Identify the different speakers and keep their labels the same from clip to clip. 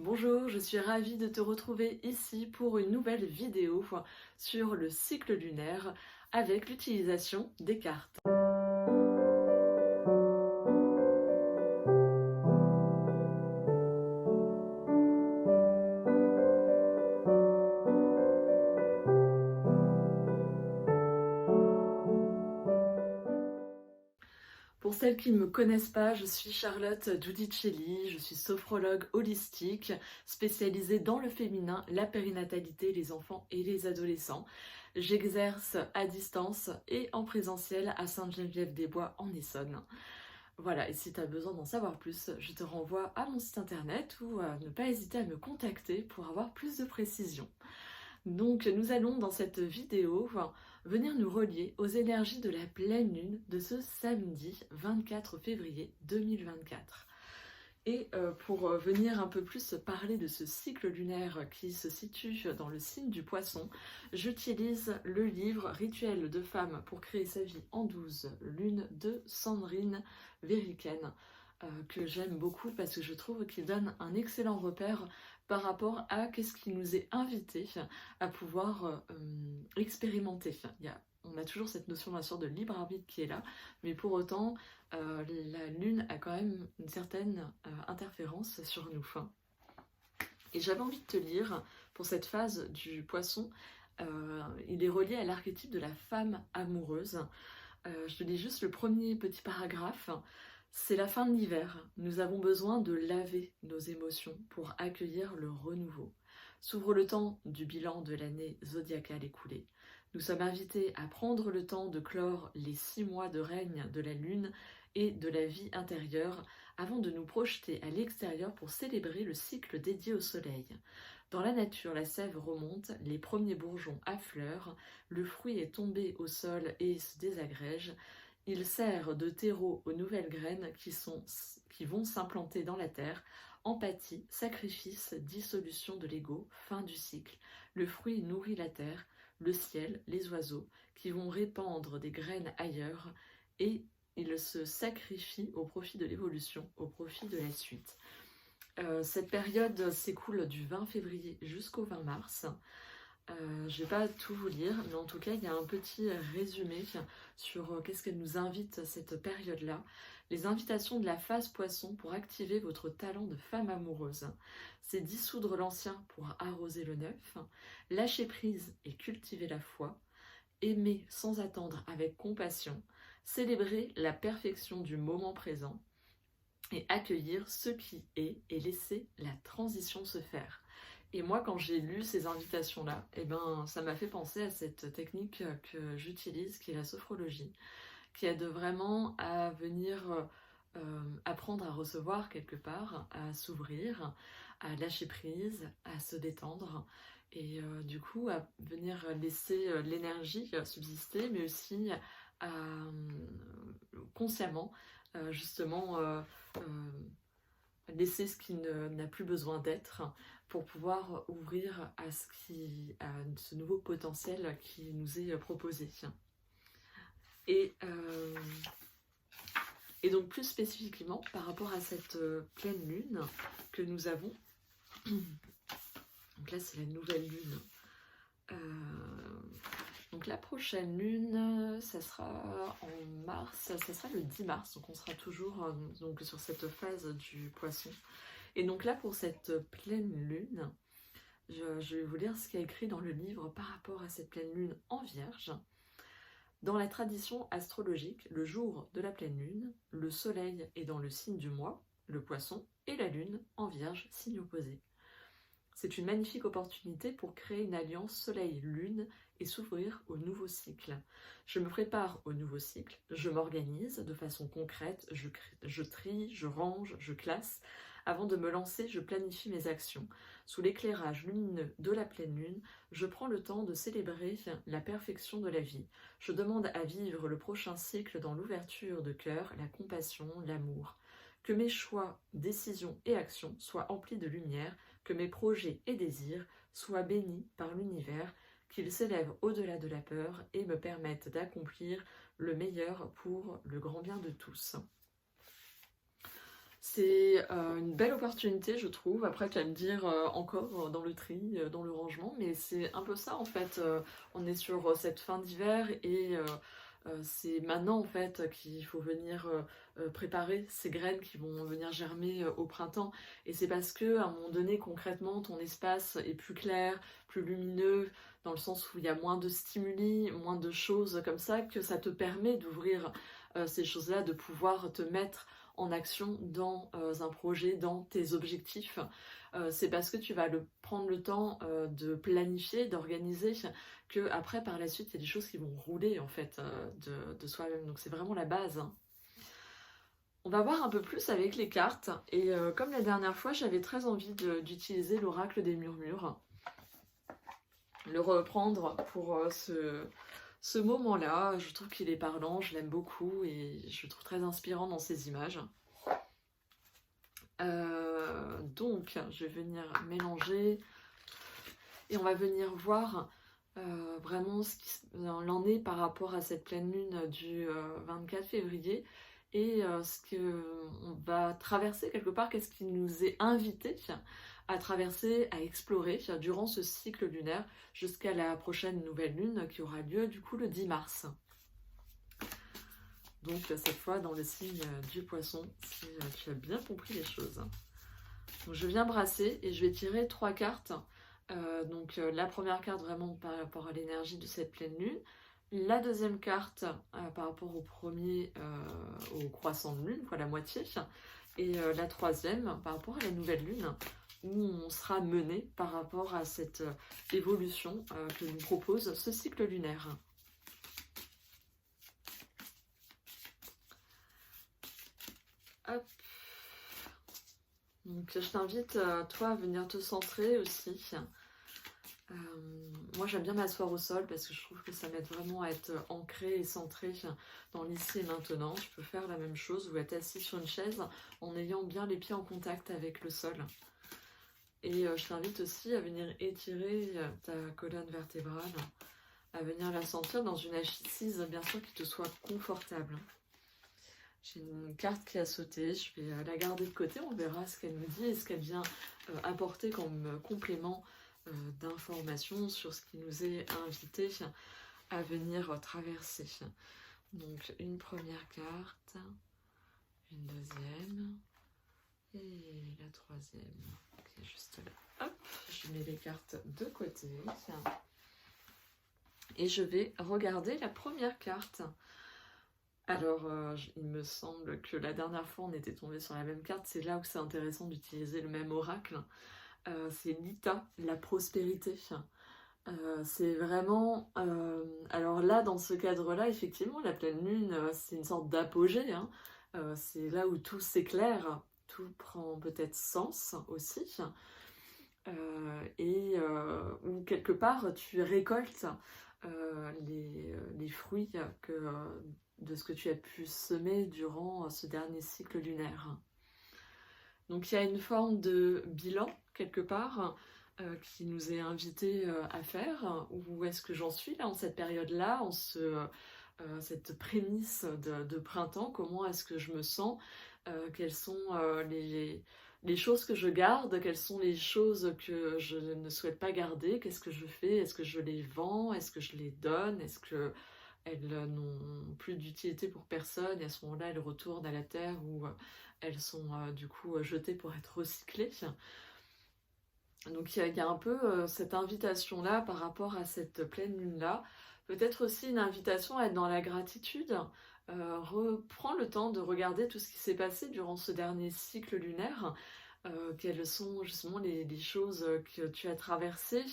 Speaker 1: Bonjour, je suis ravie de te retrouver ici pour une nouvelle vidéo sur le cycle lunaire avec l'utilisation des cartes. Pour celles qui ne me connaissent pas, je suis Charlotte Giudicelli, je suis sophrologue holistique spécialisée dans le féminin, la périnatalité, les enfants et les adolescents. J'exerce à distance et en présentiel à Sainte-Geneviève-des-Bois en Essonne. Voilà, et si tu as besoin d'en savoir plus, je te renvoie à mon site internet ou ne pas hésiter à me contacter pour avoir plus de précisions. Donc nous allons dans cette vidéo venir nous relier aux énergies de la pleine lune de ce samedi 24 février 2024. Et pour venir un peu plus parler de ce cycle lunaire qui se situe dans le signe du poisson, j'utilise le livre Rituel de femme pour créer sa vie en 12 lunes de Sandrine Veriken, que j'aime beaucoup parce que je trouve qu'il donne un excellent repère par rapport à qu'est-ce qui nous est invité à pouvoir expérimenter. On a toujours cette notion bien sûr de libre arbitre qui est là, mais pour autant la lune a quand même une certaine interférence sur nous. Et j'avais envie de te lire, pour cette phase du poisson, il est relié à l'archétype de la femme amoureuse. Je te lis juste le premier petit paragraphe. C'est la fin de l'hiver. Nous avons besoin de laver nos émotions pour accueillir le renouveau. S'ouvre le temps du bilan de l'année zodiacale écoulée. Nous sommes invités à prendre le temps de clore les 6 mois de règne de la lune et de la vie intérieure avant de nous projeter à l'extérieur pour célébrer le cycle dédié au soleil. Dans la nature, la sève remonte, les premiers bourgeons affleurent, le fruit est tombé au sol et se désagrège. Il sert de terreau aux nouvelles graines qui vont s'implanter dans la terre. Empathie, sacrifice, dissolution de l'ego, fin du cycle. Le fruit nourrit la terre, le ciel, les oiseaux, qui vont répandre des graines ailleurs, et il se sacrifie au profit de l'évolution, au profit de la suite. Cette période s'écoule du 20 février jusqu'au 20 mars. Je ne vais pas tout vous lire, mais en tout cas, il y a un petit résumé sur qu'est-ce qu'elle nous invite cette période-là. Les invitations de la phase poisson pour activer votre talent de femme amoureuse. C'est dissoudre l'ancien pour arroser le neuf, lâcher prise et cultiver la foi, aimer sans attendre avec compassion, célébrer la perfection du moment présent et accueillir ce qui est et laisser la transition se faire. Et moi, quand j'ai lu ces invitations-là, ça m'a fait penser à cette technique que j'utilise, qui est la sophrologie, qui aide vraiment à venir apprendre à recevoir quelque part, à s'ouvrir, à lâcher prise, à se détendre, et du coup à venir laisser l'énergie subsister, mais aussi à consciemment justement laisser ce qui n'a plus besoin d'être pour pouvoir ouvrir à ce nouveau potentiel qui nous est proposé. Et, euh, et donc plus spécifiquement par rapport à cette pleine lune que nous avons, donc là c'est la nouvelle lune. Donc la prochaine lune, ça sera en mars, ça sera le 10 mars, donc on sera toujours donc sur cette phase du poisson. Et donc là pour cette pleine lune, je vais vous lire ce qu'il y a écrit dans le livre par rapport à cette pleine lune en Vierge. Dans la tradition astrologique, le jour de la pleine lune, le soleil est dans le signe du mois, le poisson, et la lune en Vierge, signe opposé. C'est une magnifique opportunité pour créer une alliance soleil-lune et s'ouvrir au nouveau cycle. Je me prépare au nouveau cycle, je m'organise de façon concrète, je trie, je range, je classe. Avant de me lancer, je planifie mes actions. Sous l'éclairage lumineux de la pleine lune, je prends le temps de célébrer la perfection de la vie. Je demande à vivre le prochain cycle dans l'ouverture de cœur, la compassion, l'amour. Que mes choix, décisions et actions soient emplis de lumière, que mes projets et désirs soient bénis par l'univers, qu'ils s'élèvent au-delà de la peur et me permettent d'accomplir le meilleur pour le grand bien de tous. C'est une belle opportunité, je trouve. Après, tu vas me dire encore dans le tri, dans le rangement, mais c'est un peu ça en fait. On est sur cette fin d'hiver et c'est maintenant en fait qu'il faut venir préparer ces graines qui vont venir germer au printemps. Et c'est parce que à un moment donné, concrètement, ton espace est plus clair, plus lumineux, dans le sens où il y a moins de stimuli, moins de choses comme ça, que ça te permet d'ouvrir ces choses-là, de pouvoir te mettre en action dans un projet, dans tes objectifs. C'est parce que tu vas prendre le temps de planifier, d'organiser, que après par la suite il y a des choses qui vont rouler en fait de soi-même. Donc c'est vraiment la base, hein. On va voir un peu plus avec les cartes. Et comme la dernière fois, j'avais très envie d'utiliser l'oracle des murmures. Le reprendre pour ce moment-là. Je trouve qu'il est parlant, je l'aime beaucoup et je le trouve très inspirant dans ses images. Donc, je vais venir mélanger et on va venir voir vraiment ce qu'il en est par rapport à cette pleine lune du 24 février et ce qu'on va traverser quelque part, qu'est-ce qui nous est invité à traverser, à explorer durant ce cycle lunaire jusqu'à la prochaine nouvelle lune qui aura lieu du coup le 10 mars. Donc cette fois dans le signe du poisson, si tu as bien compris les choses. Donc je viens brasser et je vais tirer 3 cartes. Donc la première carte vraiment par rapport à l'énergie de cette pleine lune. La deuxième carte par rapport au croissant de lune, quoi, la moitié. Et la troisième par rapport à la nouvelle lune, où on sera mené par rapport à cette évolution que nous propose ce cycle lunaire. Hop. Donc je t'invite, toi, à venir te centrer aussi. Moi j'aime bien m'asseoir au sol parce que je trouve que ça m'aide vraiment à être ancré et centré dans l'ici et maintenant. Tu peux faire la même chose ou être assis sur une chaise en ayant bien les pieds en contact avec le sol. Et je t'invite aussi à venir étirer ta colonne vertébrale, à venir la sentir dans une assise bien sûr qui te soit confortable. J'ai une carte qui a sauté, je vais la garder de côté, on verra ce qu'elle nous dit et ce qu'elle vient apporter comme complément d'informations sur ce qui nous est invité à venir traverser. Donc une première carte, une deuxième et la troisième qui est juste là. Hop, je mets les cartes de côté et je vais regarder la première carte. Alors, il me semble que la dernière fois, on était tombé sur la même carte. C'est là où c'est intéressant d'utiliser le même oracle. C'est l'Ita, la prospérité. C'est vraiment... alors là, dans ce cadre-là, effectivement, la pleine lune, c'est une sorte d'apogée, hein. C'est là où tout s'éclaire, tout prend peut-être sens aussi. Et où quelque part, tu récoltes les fruits de ce que tu as pu semer durant ce dernier cycle lunaire. Donc il y a une forme de bilan quelque part qui nous est invité à faire. Où est-ce que j'en suis là en cette période-là, en cette prémisse de printemps? Comment est-ce que je me sens? Quelles sont les choses que je garde? Quelles sont les choses que je ne souhaite pas garder? Qu'est-ce que je fais? Est-ce que je les vends? Est-ce que je les donne? Est-ce que elles n'ont plus d'utilité pour personne et à ce moment-là elles retournent à la terre ou elles sont du coup jetées pour être recyclées. Donc il y a un peu cette invitation-là par rapport à cette pleine lune-là. Peut-être aussi une invitation à être dans la gratitude. Reprends le temps de regarder tout ce qui s'est passé durant ce dernier cycle lunaire. Quelles sont justement les choses que tu as traversées.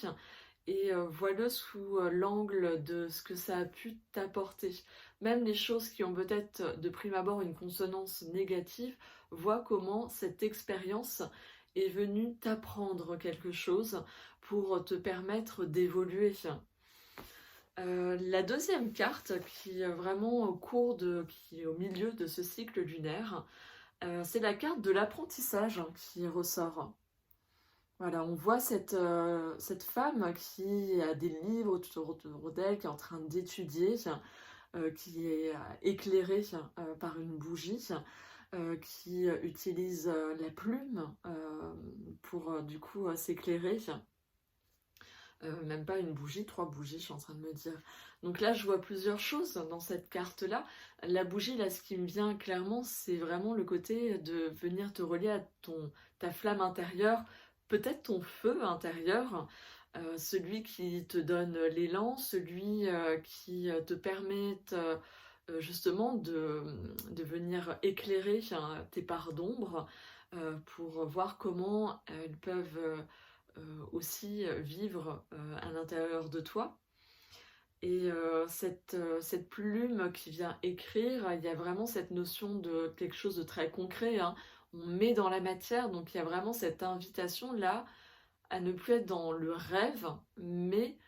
Speaker 1: Et vois-le sous l'angle de ce que ça a pu t'apporter. Même les choses qui ont peut-être de prime abord une consonance négative, vois comment cette expérience est venue t'apprendre quelque chose pour te permettre d'évoluer. La deuxième carte, qui est vraiment qui est au milieu de ce cycle lunaire, c'est la carte de l'apprentissage qui ressort. Voilà, on voit cette femme qui a des livres autour d'elle, qui est en train d'étudier, qui est éclairée par une bougie, qui utilise la plume pour du coup s'éclairer. Même pas une bougie, 3 bougies, je suis en train de me dire. Donc là, je vois plusieurs choses dans cette carte-là. La bougie, là, ce qui me vient clairement, c'est vraiment le côté de venir te relier à ta flamme intérieure, peut-être ton feu intérieur, celui qui te donne l'élan, celui qui te permet justement de venir éclairer tes parts d'ombre pour voir comment elles peuvent aussi vivre à l'intérieur de toi. Et cette plume qui vient écrire, il y a vraiment cette notion de quelque chose de très concret, hein. On met dans la matière, donc il y a vraiment cette invitation là à ne plus être dans le rêve, mais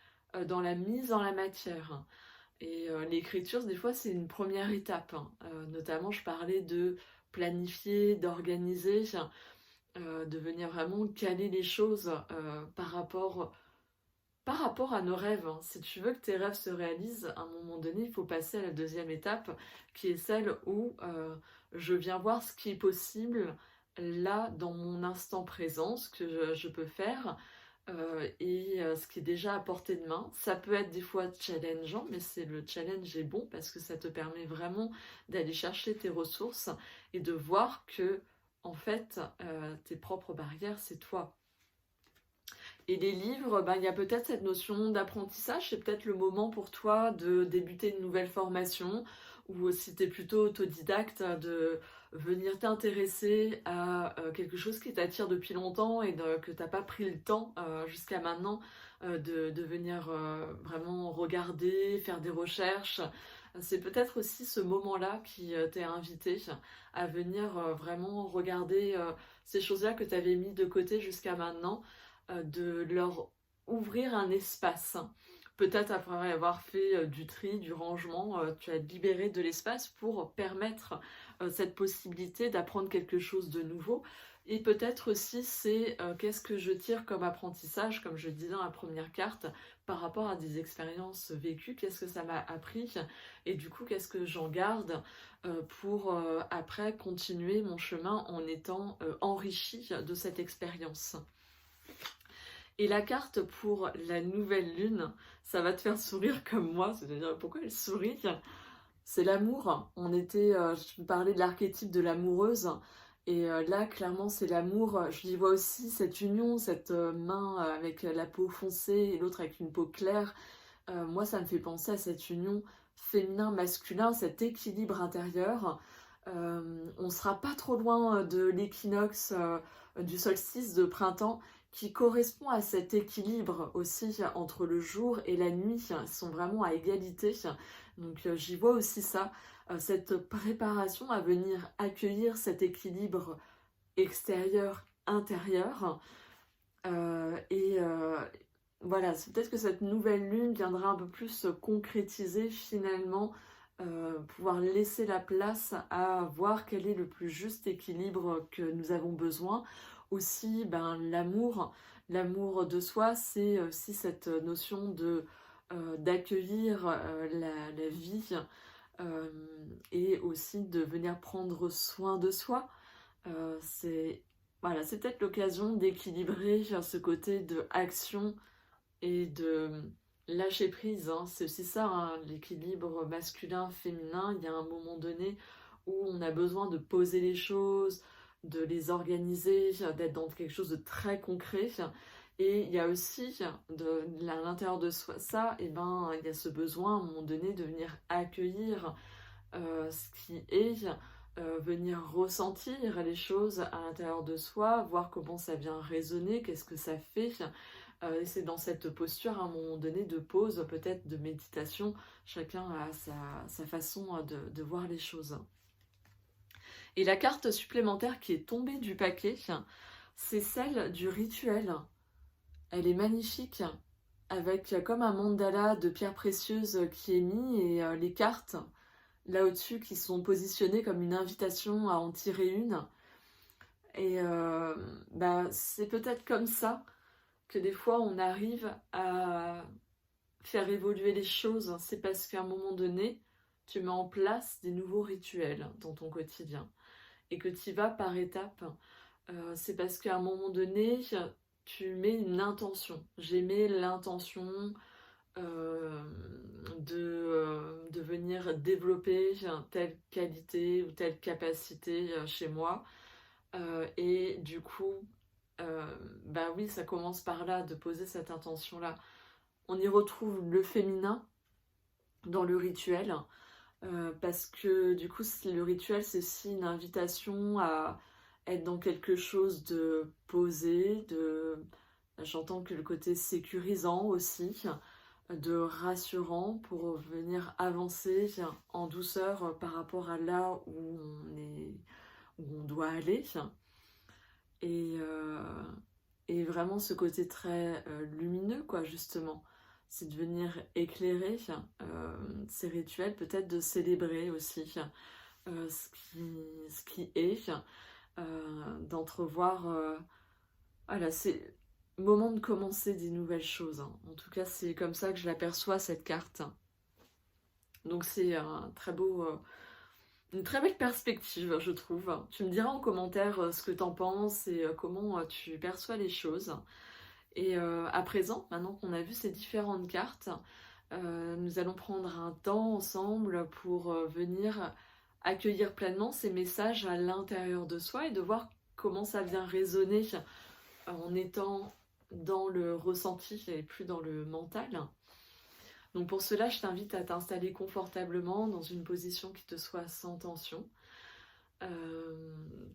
Speaker 1: dans la mise en la matière. Et l'écriture, des fois, c'est une première étape, hein. Notamment, je parlais de planifier, d'organiser, de venir vraiment caler les choses par rapport à nos rêves, hein. Si tu veux que tes rêves se réalisent, à un moment donné, il faut passer à la deuxième étape, qui est celle où je viens voir ce qui est possible là, dans mon instant présent, ce que je peux faire, et ce qui est déjà à portée de main. Ça peut être des fois challengeant, mais le challenge est bon parce que ça te permet vraiment d'aller chercher tes ressources et de voir que, en fait, tes propres barrières, c'est toi. Et les livres, ben, il y a peut-être cette notion d'apprentissage, c'est peut-être le moment pour toi de débuter une nouvelle formation, ou si tu es plutôt autodidacte, de venir t'intéresser à quelque chose qui t'attire depuis longtemps et que tu n'as pas pris le temps jusqu'à maintenant de venir vraiment regarder, faire des recherches. C'est peut-être aussi ce moment-là qui t'est invité à venir vraiment regarder ces choses-là que tu avais mis de côté jusqu'à maintenant, de leur ouvrir un espace. Peut-être après avoir fait du tri, du rangement, tu as libéré de l'espace pour permettre cette possibilité d'apprendre quelque chose de nouveau. Et peut-être aussi c'est qu'est-ce que je tire comme apprentissage, comme je disais dans la première carte, par rapport à des expériences vécues, qu'est-ce que ça m'a appris et du coup qu'est-ce que j'en garde pour après continuer mon chemin en étant enrichi de cette expérience. Et la carte pour la nouvelle lune, ça va te faire sourire comme moi, c'est-à-dire pourquoi elle sourit? C'est l'amour. Je parlais de l'archétype de l'amoureuse, et là, clairement, c'est l'amour. Je y vois aussi cette union, cette main avec la peau foncée et l'autre avec une peau claire. Moi, ça me fait penser à cette union féminin-masculin, cet équilibre intérieur. On sera pas trop loin de l'équinoxe du solstice de printemps qui correspond à cet équilibre aussi entre le jour et la nuit. Ils sont vraiment à égalité. Donc j'y vois aussi ça, cette préparation à venir accueillir cet équilibre extérieur-intérieur. Voilà, c'est peut-être que cette nouvelle lune viendra un peu plus concrétiser finalement, pouvoir laisser la place à voir quel est le plus juste équilibre que nous avons besoin. Aussi, ben, l'amour de soi, c'est aussi cette notion d'accueillir la vie, euh, et aussi de venir prendre soin de soi. C'est voilà, c'est peut-être l'occasion d'équilibrer ce côté de action et de lâcher prise, hein. C'est aussi ça, hein, l'équilibre masculin-féminin. Il y a un moment donné où on a besoin de poser les choses, de les organiser, d'être dans quelque chose de très concret. Et il y a aussi à l'intérieur de soi, ça, et ben, il y a ce besoin à un moment donné de venir accueillir ce qui est, venir ressentir les choses à l'intérieur de soi, voir comment ça vient résonner, qu'est-ce que ça fait. Et c'est dans cette posture à un moment donné de pause, peut-être de méditation, chacun a sa façon de voir les choses. Et la carte supplémentaire qui est tombée du paquet, c'est celle du rituel. Elle est magnifique, avec comme un mandala de pierres précieuses qui est mis, et les cartes là au-dessus qui sont positionnées comme une invitation à en tirer une. Et c'est peut-être comme ça que des fois on arrive à faire évoluer les choses. C'est parce qu'à un moment donné, tu mets en place des nouveaux rituels dans ton quotidien. et que tu y vas par étapes, c'est parce qu'à un moment donné, tu mets une intention. J'ai mis l'intention de venir développer telle qualité ou telle capacité chez moi. Et du coup, bah oui, ça commence par là, de poser cette intention-là. On y retrouve le féminin dans le rituel, parce que du coup, le rituel, c'est aussi une invitation à être dans quelque chose de posé, j'entends que le côté sécurisant aussi, de rassurant pour venir avancer en douceur par rapport à là où où on doit aller. Et, euh, et vraiment ce côté très lumineux, quoi, justement. C'est de venir éclairer ces rituels, peut-être de célébrer aussi ce qui est, d'entrevoir. Voilà, c'est le moment de commencer des nouvelles choses, hein. En tout cas, c'est comme ça que je l'aperçois, cette carte. Donc c'est un très beau, une très belle perspective, je trouve. Tu me diras en commentaire ce que t'en penses et comment tu perçois les choses. Et à présent, maintenant qu'on a vu ces différentes cartes, nous allons prendre un temps ensemble pour venir accueillir pleinement ces messages à l'intérieur de soi et de voir comment ça vient résonner en étant dans le ressenti et plus dans le mental. Donc pour cela, je t'invite à t'installer confortablement dans une position qui te soit sans tension.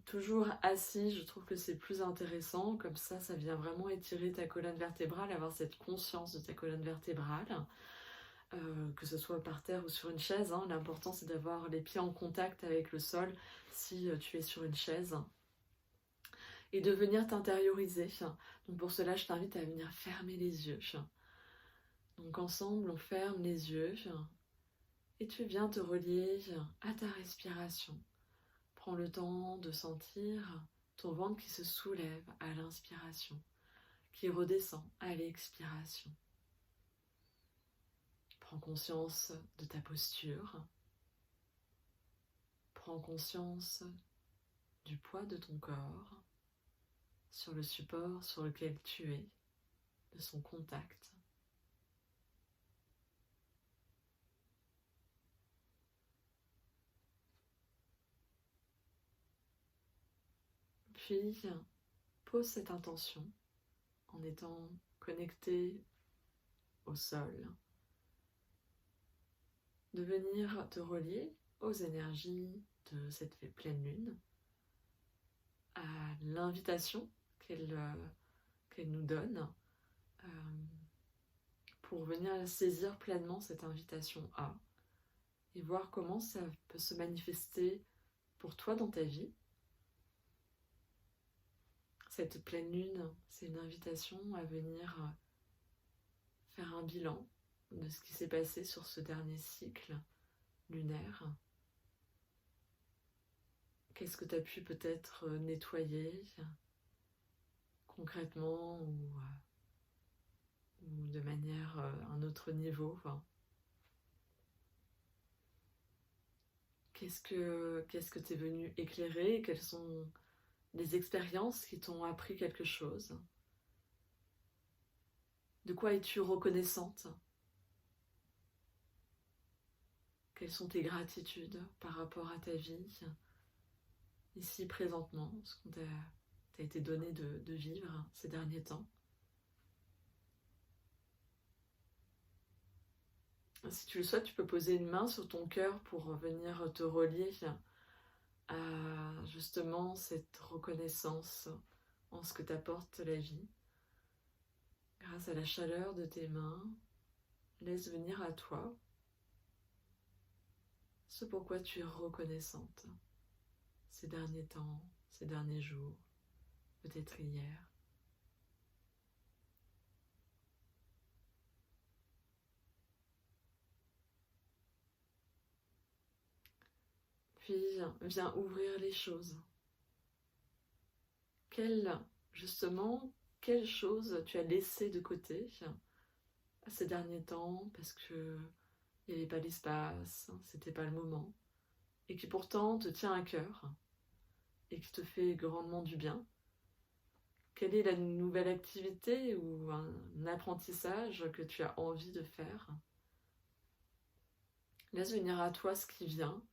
Speaker 1: Toujours assis, je trouve que c'est plus intéressant, comme ça vient vraiment étirer ta colonne vertébrale, avoir cette conscience de ta colonne vertébrale, que ce soit par terre ou sur une chaise, hein. L'important c'est d'avoir les pieds en contact avec le sol si tu es sur une chaise, et de venir t'intérioriser. Donc pour cela, je t'invite à venir fermer les yeux. Donc ensemble, on ferme les yeux et tu viens te relier à ta respiration. Prends le temps de sentir ton ventre qui se soulève à l'inspiration, qui redescend à l'expiration. Prends conscience de ta posture. Prends conscience du poids de ton corps sur le support sur lequel tu es, de son contact. Puis, pose cette intention en étant connecté au sol, de venir te relier aux énergies de cette pleine lune, à l'invitation qu'elle nous donne, pour venir saisir pleinement cette invitation à, et voir comment ça peut se manifester pour toi dans ta vie. Cette pleine lune, c'est une invitation à venir faire un bilan de ce qui s'est passé sur ce dernier cycle lunaire. Qu'est-ce que tu as pu peut-être nettoyer concrètement ou de manière à un autre niveau. Qu'est-ce que tu es venu éclairer? Quelles sont les expériences qui t'ont appris quelque chose? De quoi es-tu reconnaissante? Quelles sont tes gratitudes par rapport à ta vie, ici présentement, ce qu'on t'a été donné de vivre ces derniers temps? Si tu le souhaites, tu peux poser une main sur ton cœur pour venir te relier à justement cette reconnaissance en ce que t'apporte la vie. Grâce à la chaleur de tes mains, laisse venir à toi ce pourquoi tu es reconnaissante ces derniers temps, ces derniers jours, peut-être hier. Puis viens ouvrir les choses. Justement, quelle chose tu as laissé de côté ces derniers temps parce que il n'y avait pas l'espace, c'était pas le moment, et qui pourtant te tient à cœur. et qui te fait grandement du bien. Quelle est la nouvelle activité ou un apprentissage que tu as envie de faire? Laisse venir à toi ce qui vient.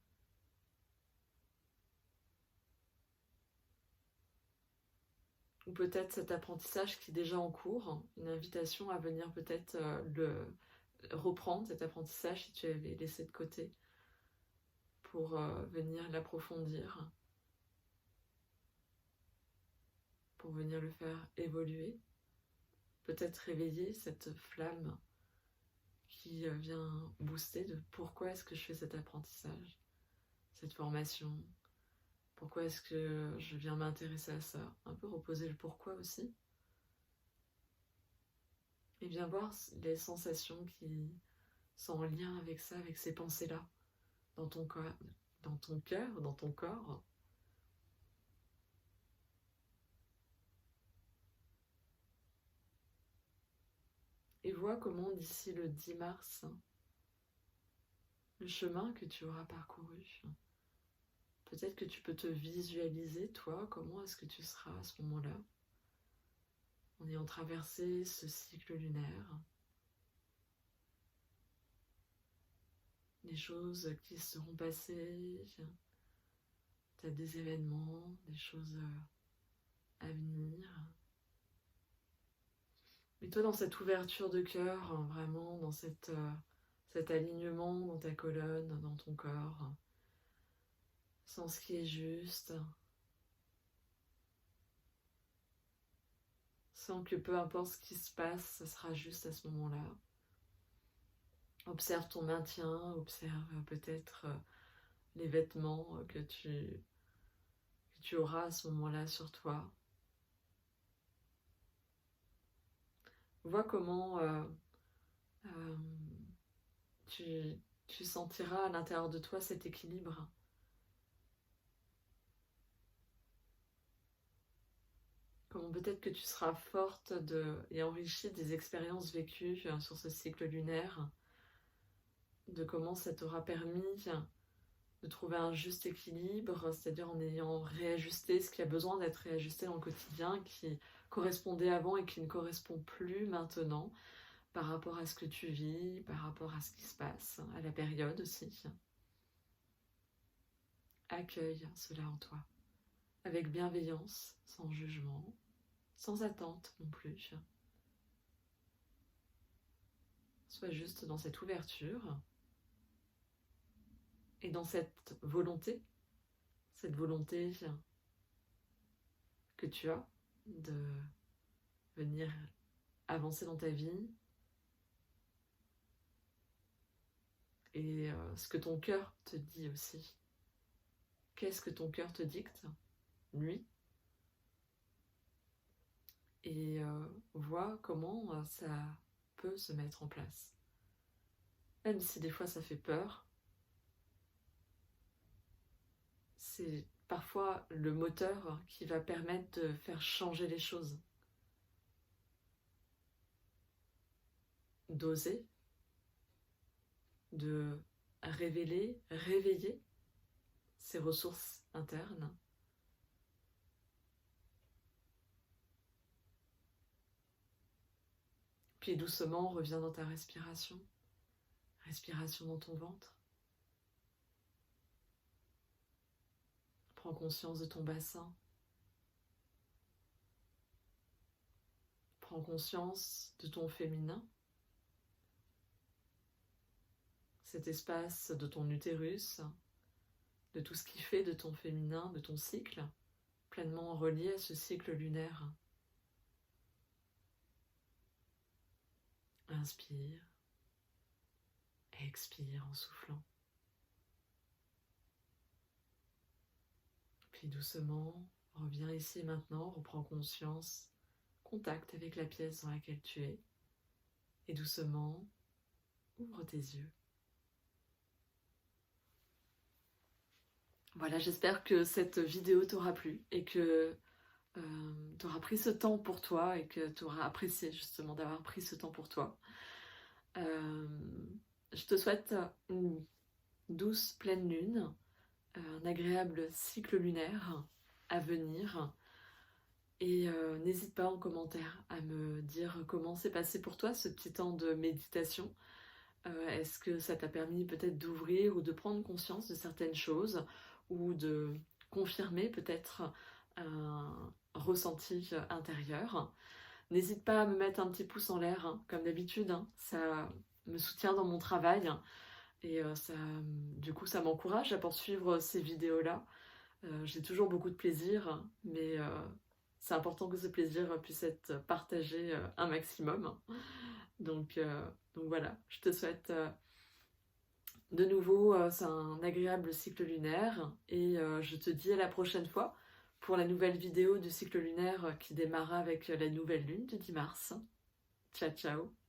Speaker 1: Ou peut-être cet apprentissage qui est déjà en cours, une invitation à venir peut-être reprendre cet apprentissage si tu avais laissé de côté pour venir l'approfondir, pour venir le faire évoluer, peut-être réveiller cette flamme qui vient booster de pourquoi est-ce que je fais cet apprentissage, cette formation, pourquoi est-ce que je viens m'intéresser à ça, un peu reposer le pourquoi aussi, et bien voir les sensations qui sont en lien avec ça, avec ces pensées-là, dans ton corps, dans ton corps. Et vois comment d'ici le 10 mars, le chemin que tu auras parcouru, peut-être que tu peux te visualiser, toi, comment est-ce que tu seras à ce moment-là, en ayant traversé ce cycle lunaire, les choses qui seront passées, peut-être des événements, des choses à venir. Mets-toi dans cette ouverture de cœur, vraiment dans cet alignement dans ta colonne, dans ton corps. Sens ce qui est juste. Sens que peu importe ce qui se passe, ça sera juste à ce moment-là. Observe ton maintien, observe peut-être les vêtements que tu auras à ce moment-là sur toi. Vois comment euh, tu sentiras à l'intérieur de toi cet équilibre. Comment peut-être que tu seras forte et enrichie des expériences vécues sur ce cycle lunaire, de comment ça t'aura permis de trouver un juste équilibre, c'est-à-dire en ayant réajusté ce qui a besoin d'être réajusté dans le quotidien, qui correspondait avant et qui ne correspond plus maintenant, par rapport à ce que tu vis, par rapport à ce qui se passe, à la période aussi. Accueille cela en toi, avec bienveillance, sans jugement, sans attente non plus. Sois juste dans cette ouverture et dans cette volonté que tu as de venir avancer dans ta vie et ce que ton cœur te dit aussi. Qu'est-ce que ton cœur te dicte, lui? Et vois comment ça peut se mettre en place. Même si des fois ça fait peur, c'est parfois le moteur qui va permettre de faire changer les choses. D'oser, de réveiller ses ressources internes. Puis doucement, reviens dans ta respiration. Respiration dans ton ventre. Prends conscience de ton bassin. Prends conscience de ton féminin. Cet espace de ton utérus, de tout ce qui fait de ton féminin, de ton cycle, pleinement relié à ce cycle lunaire. Inspire, expire en soufflant. Puis doucement, reviens ici maintenant, reprends conscience, contact avec la pièce dans laquelle tu es, et doucement, ouvre tes yeux. Voilà, j'espère que cette vidéo t'aura plu et que tu auras pris ce temps pour toi et que tu auras apprécié justement d'avoir pris ce temps pour toi. Je te souhaite une douce pleine lune, un agréable cycle lunaire à venir. Et n'hésite pas en commentaire à me dire comment s'est passé pour toi ce petit temps de méditation. Est-ce que ça t'a permis peut-être d'ouvrir ou de prendre conscience de certaines choses ou de confirmer peut-être un ressenti intérieur? N'hésite pas à me mettre un petit pouce en l'air, hein, comme d'habitude, hein, ça me soutient dans mon travail et du coup ça m'encourage à poursuivre ces vidéos-là. J'ai toujours beaucoup de plaisir, mais c'est important que ce plaisir puisse être partagé un maximum. Donc voilà, je te souhaite de nouveau c'est un agréable cycle lunaire et je te dis à la prochaine fois pour la nouvelle vidéo du cycle lunaire qui démarra avec la nouvelle lune du 10 mars. Ciao ciao!